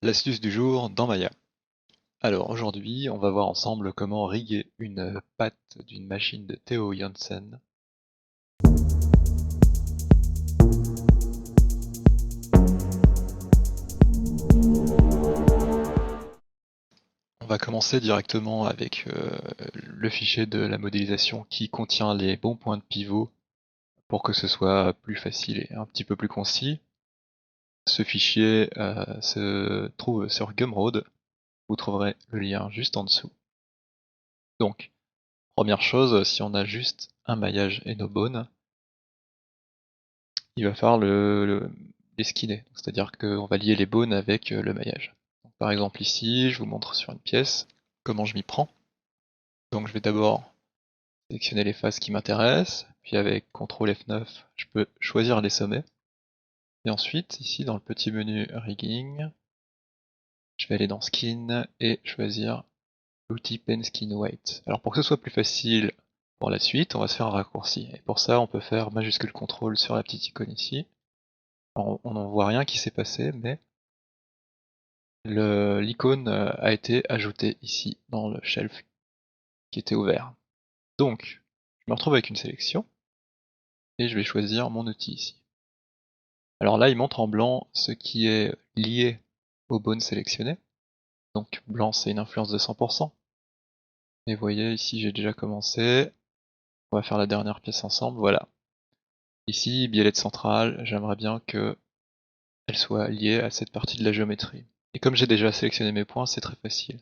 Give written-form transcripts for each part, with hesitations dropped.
L'astuce du jour dans Maya. Alors aujourd'hui, on va voir ensemble comment riguer une patte d'une machine de Theo Jansen. On va commencer directement avec le fichier de la modélisation qui contient les bons points de pivot pour que ce soit plus facile et un petit peu plus concis. Ce fichier se trouve sur Gumroad, vous trouverez le lien juste en dessous. Donc, première chose, si on a juste un maillage et nos bones, il va falloir les skinner, c'est-à-dire qu'on va lier les bones avec le maillage. Donc, par exemple ici, je vous montre sur une pièce comment je m'y prends. Donc je vais d'abord sélectionner les faces qui m'intéressent, puis avec CTRL F9, je peux choisir les sommets. Et ensuite, ici dans le petit menu Rigging, je vais aller dans Skin et choisir l'outil Pen Skin Weight. Alors pour que ce soit plus facile pour la suite, on va se faire un raccourci. Et pour ça, on peut faire majuscule CTRL sur la petite icône ici. Alors, on n'en voit rien qui s'est passé, mais l'icône a été ajoutée ici dans le shelf qui était ouvert. Donc, je me retrouve avec une sélection et je vais choisir mon outil ici. Alors là, il montre en blanc ce qui est lié aux bones sélectionnées. Donc blanc, c'est une influence de 100%. Et vous voyez, ici j'ai déjà commencé. On va faire la dernière pièce ensemble, voilà. Ici, biellette centrale, j'aimerais bien que elle soit liée à cette partie de la géométrie. Et comme j'ai déjà sélectionné mes points, c'est très facile.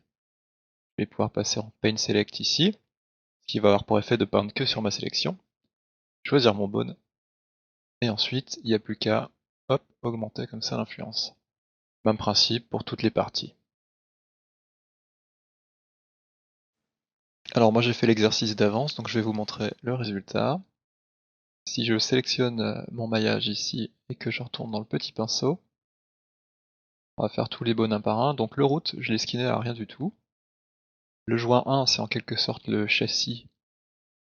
Je vais pouvoir passer en Paint Select ici, ce qui va avoir pour effet de peindre que sur ma sélection. Choisir mon bone. Et ensuite, il n'y a plus qu'à, hop, augmenter comme ça l'influence. Même principe pour toutes les parties. Alors moi j'ai fait l'exercice d'avance, donc je vais vous montrer le résultat. Si je sélectionne mon maillage ici et que je retourne dans le petit pinceau, on va faire tous les bones un par un. Donc le route, je l'ai skinné à rien du tout. Le joint 1, c'est en quelque sorte le châssis,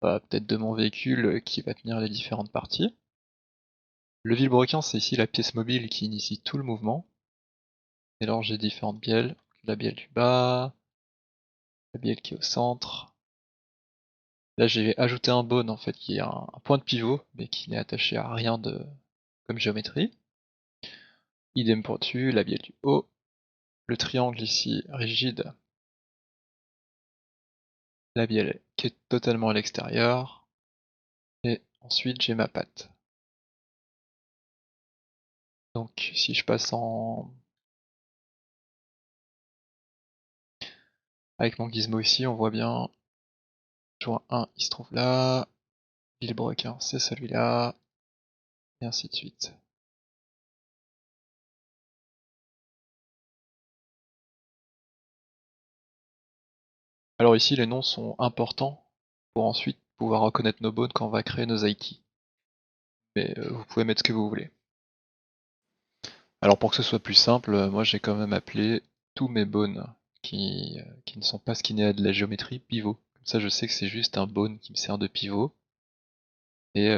peut-être de mon véhicule, qui va tenir les différentes parties. Le vilebrequin, c'est ici la pièce mobile qui initie tout le mouvement. Et alors j'ai différentes bielles, la bielle du bas, la bielle qui est au centre. Là j'ai ajouté un bone en fait qui est un point de pivot, mais qui n'est attaché à rien de comme géométrie. Idem pour dessus, la bielle du haut, le triangle ici rigide, la bielle qui est totalement à l'extérieur, et ensuite j'ai ma patte. Donc si je passe en avec mon gizmo ici, on voit bien joint 1 il se trouve là, vilebrequin c'est celui-là, et ainsi de suite. Alors ici les noms sont importants pour ensuite pouvoir reconnaître nos bones quand on va créer nos Aiki. Mais vous pouvez mettre ce que vous voulez. Alors pour que ce soit plus simple, moi j'ai quand même appelé tous mes bones qui ne sont pas skinnés à de la géométrie pivot. Comme ça je sais que c'est juste un bone qui me sert de pivot et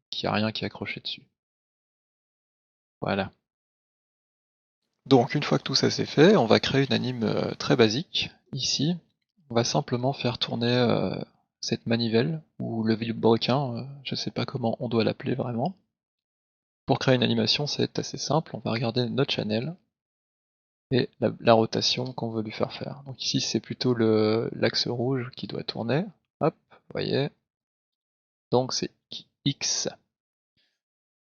qu'il n'y a rien qui est accroché dessus. Voilà. Donc une fois que tout ça c'est fait, on va créer une anime très basique. Ici, on va simplement faire tourner cette manivelle, ou le vilebrequin, je sais pas comment on doit l'appeler vraiment. Pour créer une animation, c'est assez simple, on va regarder notre channel, et la rotation qu'on veut lui faire faire. Donc ici c'est plutôt l'axe rouge qui doit tourner. Hop, vous voyez. Donc c'est X.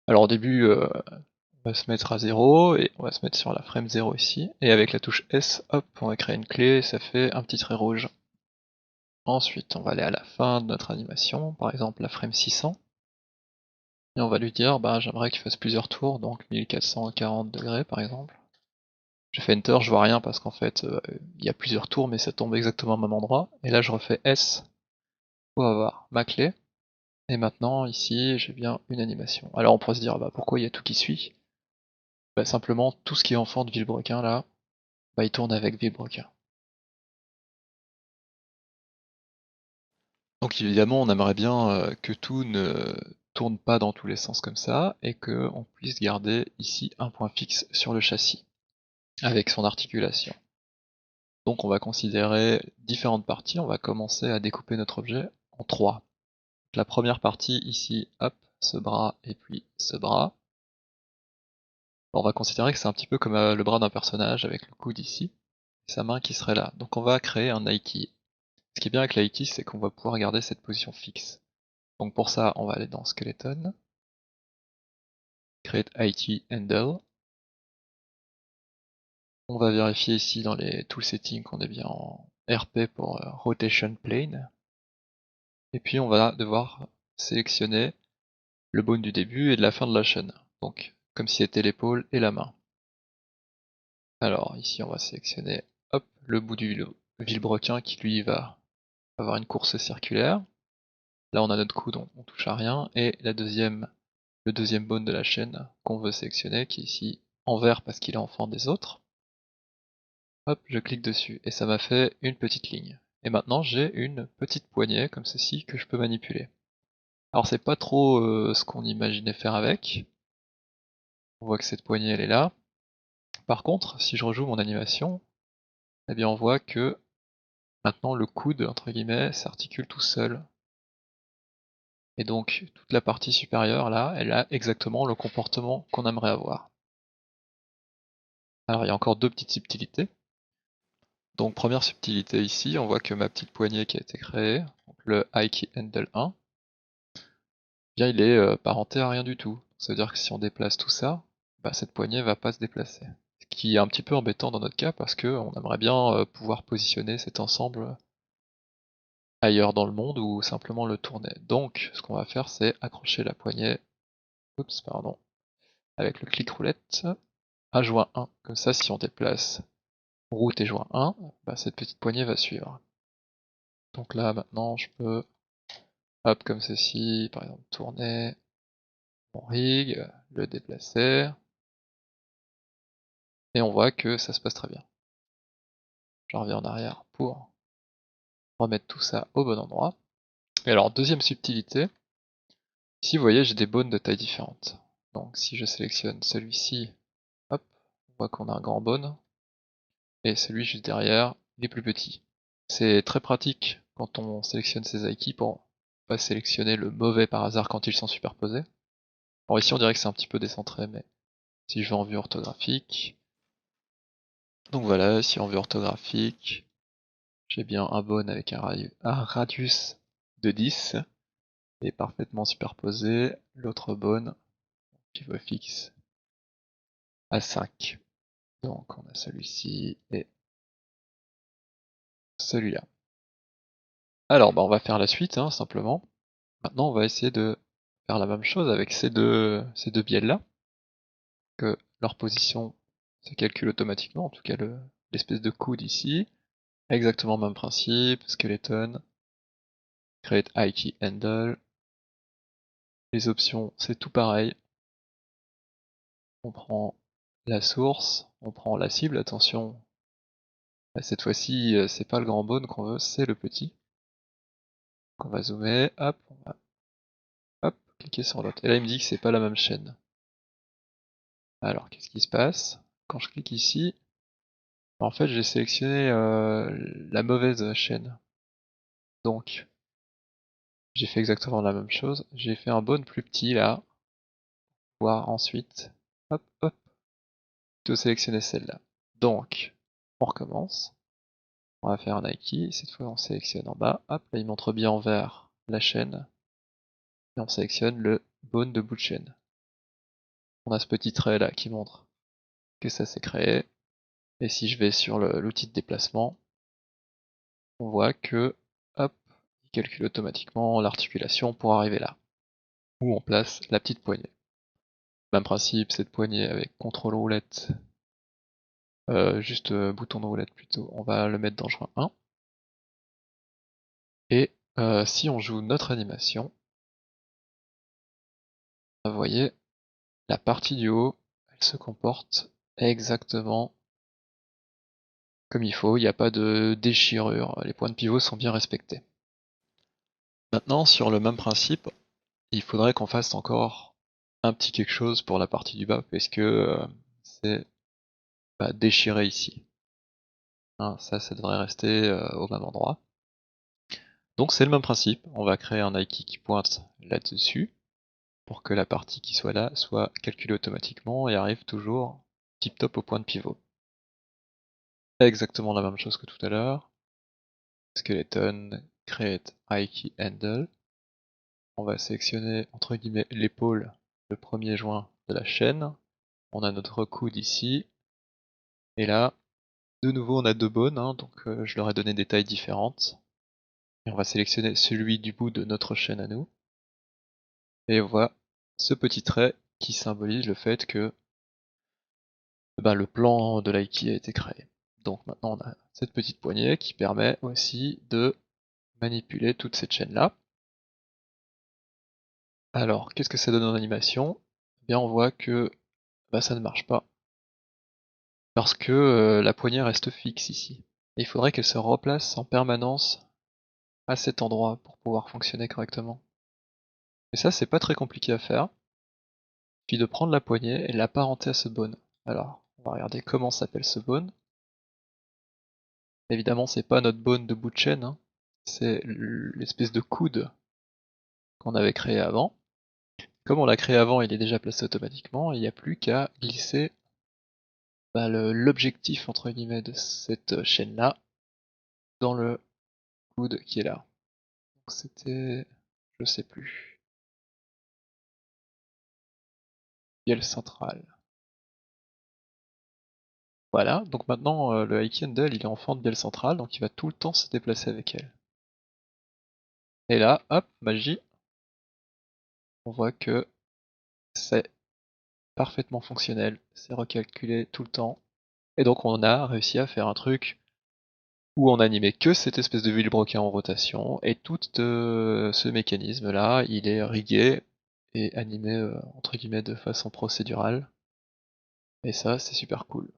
Alors au début, on va se mettre à 0 et on va se mettre sur la frame 0 ici. Et avec la touche S, hop, on va créer une clé et ça fait un petit trait rouge. Ensuite, on va aller à la fin de notre animation, par exemple la frame 600. Et on va lui dire, bah j'aimerais qu'il fasse plusieurs tours, donc 1440 degrés par exemple. Je fais Enter, je vois rien parce qu'en fait, il y a plusieurs tours, mais ça tombe exactement au même endroit. Et là, je refais S pour avoir ma clé. Et maintenant, ici, j'ai bien une animation. Alors on pourrait se dire, bah pourquoi il y a tout qui suit? Bah simplement, tout ce qui est enfant de Vilebrequin là, bah il tourne avec Vilebrequin. Donc évidemment, on aimerait bien que tout ne tourne pas dans tous les sens comme ça, et qu'on puisse garder ici un point fixe sur le châssis. avec son articulation. Donc on va considérer différentes parties, on va commencer à découper notre objet en 3. La première partie ici, hop, ce bras et puis ce bras. On va considérer que c'est un petit peu comme le bras d'un personnage avec le coude ici, et sa main qui serait là. Donc on va créer un Nike. Ce qui est bien avec l'Nike, c'est qu'on va pouvoir garder cette position fixe. Donc pour ça, on va aller dans Skeleton, Create IT Handle. On va vérifier ici dans les tool settings qu'on est bien en RP pour Rotation Plane. Et puis on va devoir sélectionner le bone du début et de la fin de la chaîne. Donc comme si c'était l'épaule et la main. Alors ici on va sélectionner hop, le bout du vilebrequin qui lui va avoir une course circulaire. Là on a notre coude, on touche à rien. Et le deuxième bone de la chaîne qu'on veut sélectionner, qui est ici en vert parce qu'il est enfant des autres. Hop, je clique dessus et ça m'a fait une petite ligne. Et maintenant j'ai une petite poignée comme ceci que je peux manipuler. Alors c'est pas trop ce qu'on imaginait faire avec. On voit que cette poignée elle est là. Par contre, si je rejoue mon animation, eh bien on voit que maintenant le coude, entre guillemets, s'articule tout seul. Et donc toute la partie supérieure là, elle a exactement le comportement qu'on aimerait avoir. Alors il y a encore deux petites subtilités. Donc première subtilité ici, on voit que ma petite poignée qui a été créée, donc le High Handle 1, bien il est parenté à rien du tout. Ça veut dire que si on déplace tout ça, bah, cette poignée va pas se déplacer. Ce qui est un petit peu embêtant dans notre cas parce que on aimerait bien pouvoir positionner cet ensemble ailleurs dans le monde ou simplement le tourner. Donc ce qu'on va faire c'est accrocher la poignée, oups pardon, avec le clic roulette à joint 1. Comme ça si on déplace route et joint 1, bah, cette petite poignée va suivre. Donc là maintenant je peux, hop comme ceci, par exemple tourner mon rig, le déplacer, et on voit que ça se passe très bien. Je reviens en arrière pour remettre tout ça au bon endroit. Et alors deuxième subtilité, ici vous voyez j'ai des bones de taille différentes. Donc si je sélectionne celui-ci, hop, on voit qu'on a un grand bone, et celui juste derrière, il est plus petit. C'est très pratique quand on sélectionne ces Aiki pour pas sélectionner le mauvais par hasard quand ils sont superposés. Alors ici on dirait que c'est un petit peu décentré, mais si je vais en vue orthographique, donc voilà, si en vue orthographique, j'ai bien un bone avec un radius de 10 et parfaitement superposé, l'autre bone, pivot fixe, à 5. Donc on a celui-ci et celui-là. Alors bah on va faire la suite hein, simplement. Maintenant on va essayer de faire la même chose avec ces deux bielles là, que leur position se calcule automatiquement, en tout cas l'espèce de coude ici. Exactement le même principe, skeleton, create High handle. Les options c'est tout pareil. On prend la source, on prend la cible, attention, cette fois-ci c'est pas le grand bone qu'on veut, c'est le petit. Donc on va zoomer, hop, on va hop, cliquer sur l'autre. Et là il me dit que c'est pas la même chaîne. Alors qu'est-ce qui se passe? Quand je clique ici, en fait j'ai sélectionné la mauvaise chaîne. Donc j'ai fait exactement la même chose, j'ai fait un bone plus petit là, voir ensuite, hop hop, plutôt sélectionner celle-là. Donc on recommence. On va faire un Nike, cette fois on sélectionne en bas, hop, là il montre bien en vert la chaîne, et on sélectionne le bone de bout de chaîne. On a ce petit trait là qui montre que ça s'est créé, et si je vais sur l'outil de déplacement, on voit que, hop, il calcule automatiquement l'articulation pour arriver là, où on place la petite poignée. Même principe, cette poignée avec CTRL roulette, juste bouton de roulette plutôt, on va le mettre dans joint 1, et si on joue notre animation, vous voyez, la partie du haut, elle se comporte exactement comme il faut, il n'y a pas de déchirure, les points de pivot sont bien respectés. Maintenant, sur le même principe, il faudrait qu'on fasse encore un petit quelque chose pour la partie du bas, parce que c'est déchirer ici. Hein, ça devrait rester au même endroit. Donc c'est le même principe, on va créer un IKEY qui pointe là-dessus, pour que la partie qui soit là soit calculée automatiquement et arrive toujours tip top au point de pivot. Exactement la même chose que tout à l'heure. Skeleton, create IKEY handle. On va sélectionner entre guillemets l'épaule, le premier joint de la chaîne. On a notre coude ici. Et là, de nouveau on a deux bones, hein, donc je leur ai donné des tailles différentes. Et on va sélectionner celui du bout de notre chaîne à nous. Et on voit ce petit trait qui symbolise le fait que le plan de l'IKEY a été créé. Donc maintenant on a cette petite poignée qui permet aussi de manipuler toute cette chaîne-là. Alors, qu'est-ce que ça donne en animation? Eh bien on voit que ça ne marche pas. Parce que la poignée reste fixe ici. Et il faudrait qu'elle se replace en permanence à cet endroit pour pouvoir fonctionner correctement. Et ça c'est pas très compliqué à faire. Puis de prendre la poignée et l'apparenter à ce bone. Alors, on va regarder comment s'appelle ce bone. Évidemment, c'est pas notre bone de bout de chaîne, hein. C'est l'espèce de coude qu'on avait créé avant. Comme on l'a créé avant, il est déjà placé automatiquement, et il n'y a plus qu'à glisser l'objectif entre guillemets de cette chaîne-là dans le coude qui est là. Donc c'était, je sais plus, bielle centrale. Voilà, donc maintenant le IKEY handle il est en forme de bielle centrale, donc il va tout le temps se déplacer avec elle. Et là, hop, magie, on voit que c'est parfaitement fonctionnel, c'est recalculé tout le temps. Et donc on a réussi à faire un truc où on animait que cette espèce de vilebrequin en rotation, et tout ce mécanisme-là, il est rigué et animé entre guillemets de façon procédurale. Et ça, c'est super cool.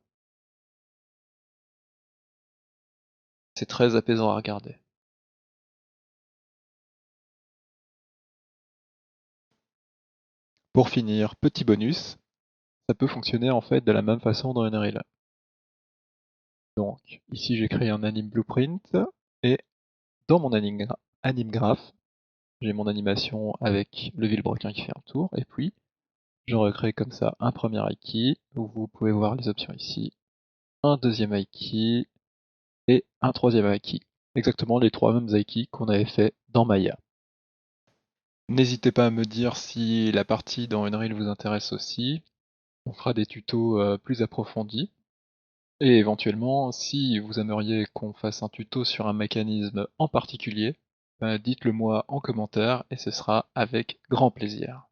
C'est très apaisant à regarder. Pour finir, petit bonus, ça peut fonctionner en fait de la même façon dans Unreal. Donc ici j'ai créé un anime blueprint et dans mon anime graph, j'ai mon animation avec le vilebrequin qui fait un tour et puis je recrée comme ça un premier IKEY où vous pouvez voir les options ici, un deuxième IKEY et un troisième IKEY. Exactement les trois mêmes IKEY qu'on avait fait dans Maya. N'hésitez pas à me dire si la partie dans Unreal vous intéresse aussi. On fera des tutos plus approfondis. Et éventuellement, si vous aimeriez qu'on fasse un tuto sur un mécanisme en particulier, dites-le moi en commentaire et ce sera avec grand plaisir.